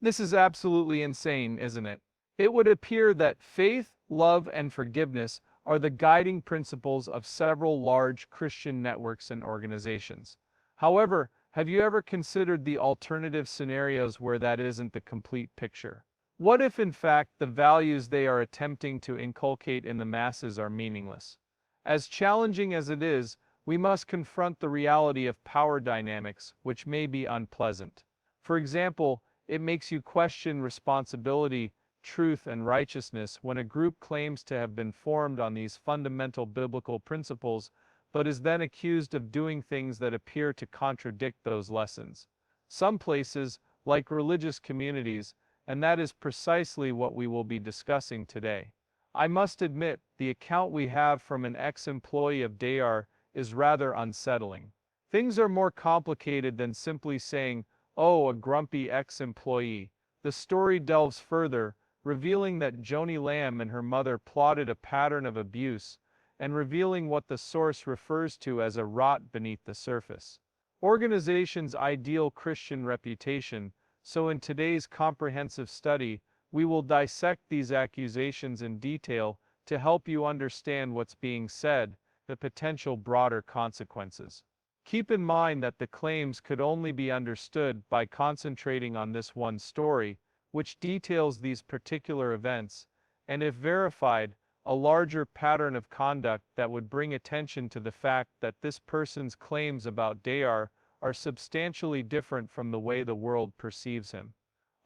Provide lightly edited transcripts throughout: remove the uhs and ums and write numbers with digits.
This is absolutely insane, isn't it? It would appear that faith, love, and forgiveness are the guiding principles of several large Christian networks and organizations. However, have you ever considered the alternative scenarios where that isn't the complete picture? What if, in fact, the values they are attempting to inculcate in the masses are meaningless? As challenging as it is, we must confront the reality of power dynamics, which may be unpleasant. For example, it makes you question responsibility, truth, and righteousness when a group claims to have been formed on these fundamental biblical principles, but is then accused of doing things that appear to contradict those lessons. Some places, like religious communities, and that is precisely what we will be discussing today. I must admit, the account we have from an ex-employee of Daystar is rather unsettling. Things are more complicated than simply saying, "Oh, a grumpy ex-employee." The story delves further, revealing that Joni Lamb and her mother plotted a pattern of abuse, and revealing what the source refers to as a rot beneath the surface. Organization's ideal Christian reputation. So in today's comprehensive study, we will dissect these accusations in detail to help you understand what's being said, the potential broader consequences. Keep in mind that the claims could only be understood by concentrating on this one story, which details these particular events, and if verified, a larger pattern of conduct that would bring attention to the fact that this person's claims about Daystar are substantially different from the way the world perceives him.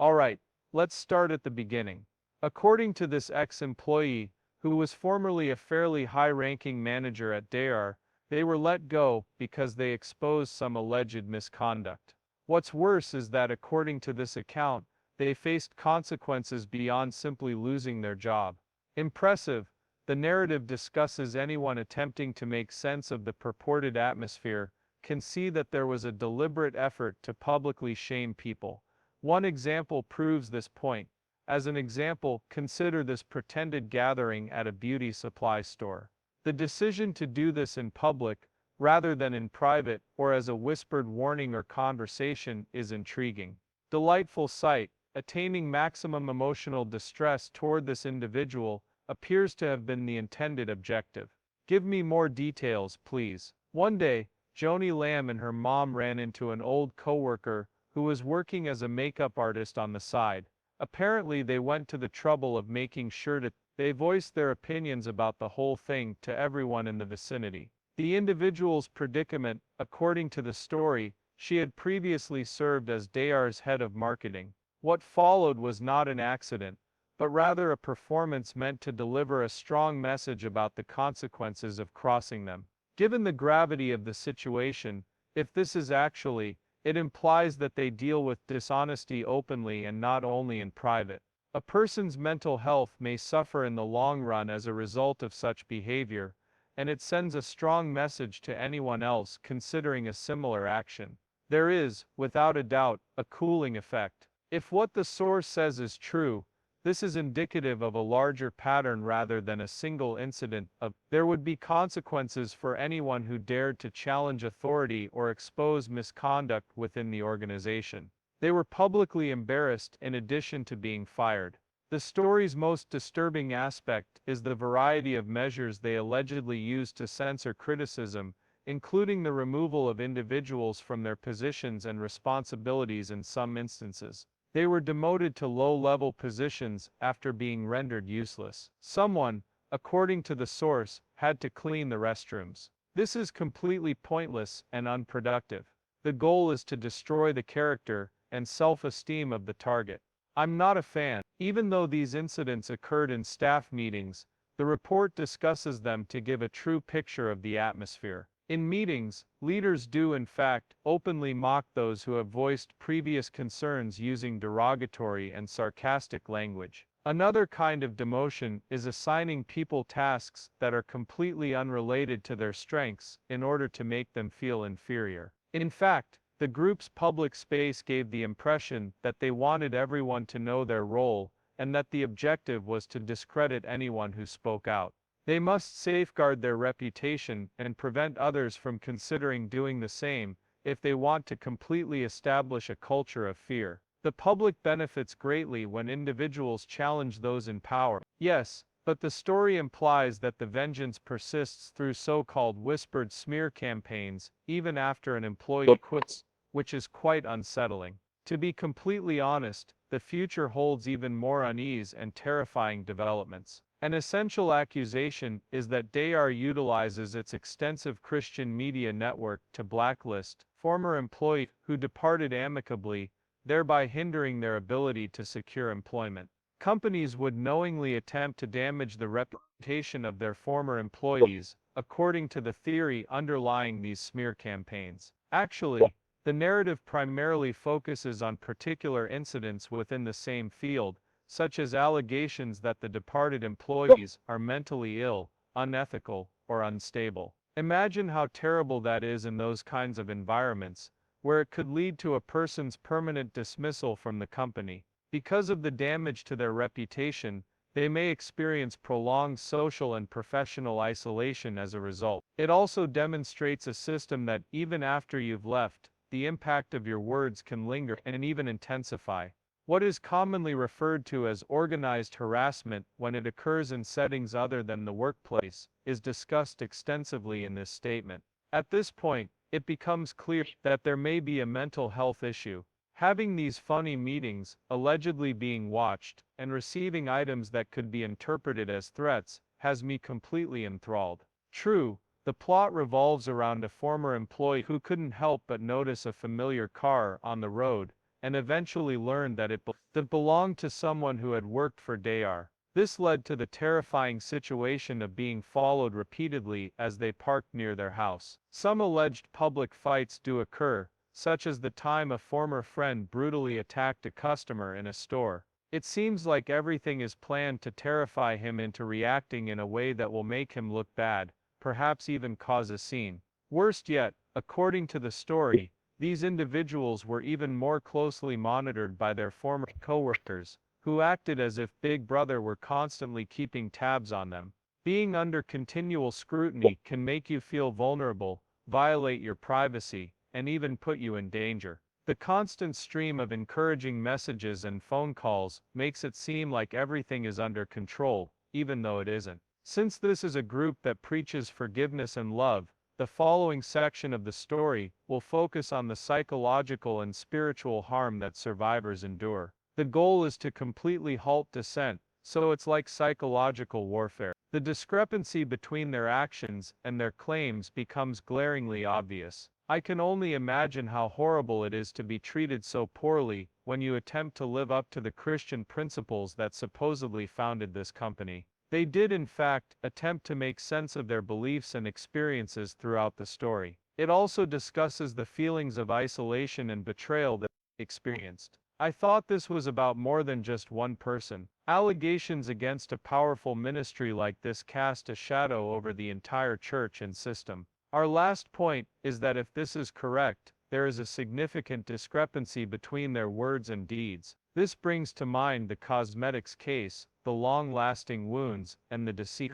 Alright, let's start at the beginning. According to this ex-employee, who was formerly a fairly high-ranking manager at Daystar, they were let go because they exposed some alleged misconduct. What's worse is that according to this account, they faced consequences beyond simply losing their job. Impressive, the narrative discusses anyone attempting to make sense of the purported atmosphere can see that there was a deliberate effort to publicly shame people. One example proves this point. As an example, consider this pretended gathering at a beauty supply store. The decision to do this in public, rather than in private or as a whispered warning or conversation, is intriguing. Delightful sight, attaining maximum emotional distress toward this individual, appears to have been the intended objective. Give me more details, please. One day, Joni Lamb and her mom ran into an old coworker who was working as a makeup artist on the side. Apparently, they went to the trouble of making sure that they voiced their opinions about the whole thing to everyone in the vicinity. The individual's predicament, according to the story, she had previously served as Daystar's head of marketing. What followed was not an accident, but rather a performance meant to deliver a strong message about the consequences of crossing them. Given the gravity of the situation, if this is actually, it implies that they deal with dishonesty openly and not only in private. A person's mental health may suffer in the long run as a result of such behavior, and it sends a strong message to anyone else considering a similar action. There is, without a doubt, a cooling effect. If what the source says is true, this is indicative of a larger pattern rather than a single incident of there would be consequences for anyone who dared to challenge authority or expose misconduct within the organization. They were publicly embarrassed in addition to being fired. The story's most disturbing aspect is the variety of measures they allegedly used to censor criticism, including the removal of individuals from their positions and responsibilities in some instances. They were demoted to low-level positions after being rendered useless. Someone, according to the source, had to clean the restrooms. This is completely pointless and unproductive. The goal is to destroy the character and self-esteem of the target. I'm not a fan. Even though these incidents occurred in staff meetings, the report discusses them to give a true picture of the atmosphere. In meetings, leaders do in fact openly mock those who have voiced previous concerns using derogatory and sarcastic language. Another kind of demotion is assigning people tasks that are completely unrelated to their strengths in order to make them feel inferior. In fact, the group's public space gave the impression that they wanted everyone to know their role and that the objective was to discredit anyone who spoke out. They must safeguard their reputation and prevent others from considering doing the same if they want to completely establish a culture of fear. The public benefits greatly when individuals challenge those in power. Yes, but the story implies that the vengeance persists through so-called whispered smear campaigns, even after an employee quits, which is quite unsettling. To be completely honest, the future holds even more unease and terrifying developments. An essential accusation is that Daystar utilizes its extensive Christian media network to blacklist former employees who departed amicably, thereby hindering their ability to secure employment. Companies would knowingly attempt to damage the reputation of their former employees, according to the theory underlying these smear campaigns. Actually, the narrative primarily focuses on particular incidents within the same field, such as allegations that the departed employees are mentally ill, unethical, or unstable. Imagine how terrible that is in those kinds of environments, where it could lead to a person's permanent dismissal from the company. Because of the damage to their reputation, they may experience prolonged social and professional isolation as a result. It also demonstrates a system that, even after you've left, the impact of your words can linger and even intensify. What is commonly referred to as organized harassment when it occurs in settings other than the workplace is discussed extensively in this statement. At this point, it becomes clear that there may be a mental health issue. Having these funny meetings, allegedly being watched, and receiving items that could be interpreted as threats, has me completely enthralled. True, the plot revolves around a former employee who couldn't help but notice a familiar car on the road, and eventually learned that it belonged to someone who had worked for Daystar. This led to the terrifying situation of being followed repeatedly as they parked near their house. Some alleged public fights do occur, such as the time a former friend brutally attacked a customer in a store. It seems like everything is planned to terrify him into reacting in a way that will make him look bad, perhaps even cause a scene. Worst yet, according to the story, these individuals were even more closely monitored by their former coworkers, who acted as if Big Brother were constantly keeping tabs on them. Being under continual scrutiny can make you feel vulnerable, violate your privacy, and even put you in danger. The constant stream of encouraging messages and phone calls makes it seem like everything is under control, even though it isn't. Since this is a group that preaches forgiveness and love, the following section of the story will focus on the psychological and spiritual harm that survivors endure. The goal is to completely halt dissent, so it's like psychological warfare. The discrepancy between their actions and their claims becomes glaringly obvious. I can only imagine how horrible it is to be treated so poorly when you attempt to live up to the Christian principles that supposedly founded this company. They did in fact attempt to make sense of their beliefs and experiences throughout the story. It also discusses the feelings of isolation and betrayal that they experienced. I thought this was about more than just one person. Allegations against a powerful ministry like this cast a shadow over the entire church and system. Our last point is that if this is correct, there is a significant discrepancy between their words and deeds. This brings to mind the cosmetics case, the long-lasting wounds, and the deceit.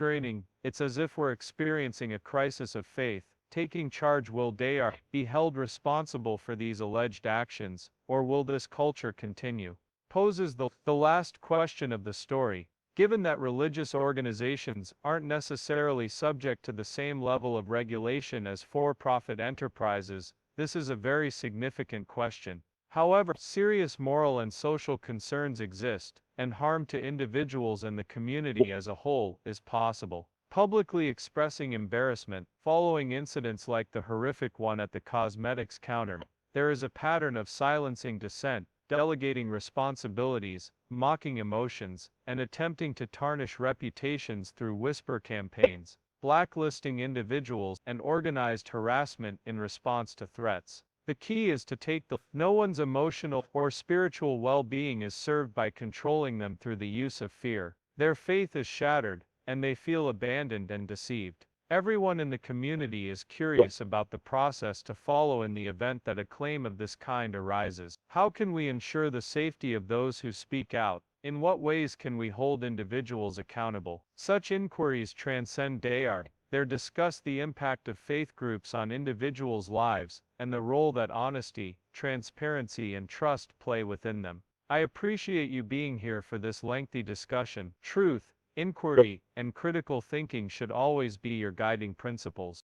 It's as if we're experiencing a crisis of faith. Taking charge. Will Daystar be held responsible for these alleged actions, or will this culture continue? Poses the last question of the story. Given that religious organizations aren't necessarily subject to the same level of regulation as for-profit enterprises, this is a very significant question. However, serious moral and social concerns exist, and harm to individuals and the community as a whole is possible. Publicly expressing embarrassment, following incidents like the horrific one at the cosmetics counter, there is a pattern of silencing dissent, delegating responsibilities, mocking emotions, and attempting to tarnish reputations through whisper campaigns, blacklisting individuals, and organized harassment in response to threats. The key is to take the no one's emotional or spiritual well-being is served by controlling them through the use of fear. Their faith is shattered, and they feel abandoned and deceived. Everyone in the community is curious about the process to follow in the event that a claim of this kind arises. How can we ensure the safety of those who speak out? In what ways can we hold individuals accountable? Such inquiries transcend Daystar. They discuss the impact of faith groups on individuals' lives, and the role that honesty, transparency, and trust play within them. I appreciate you being here for this lengthy discussion. Truth, inquiry, and critical thinking should always be your guiding principles.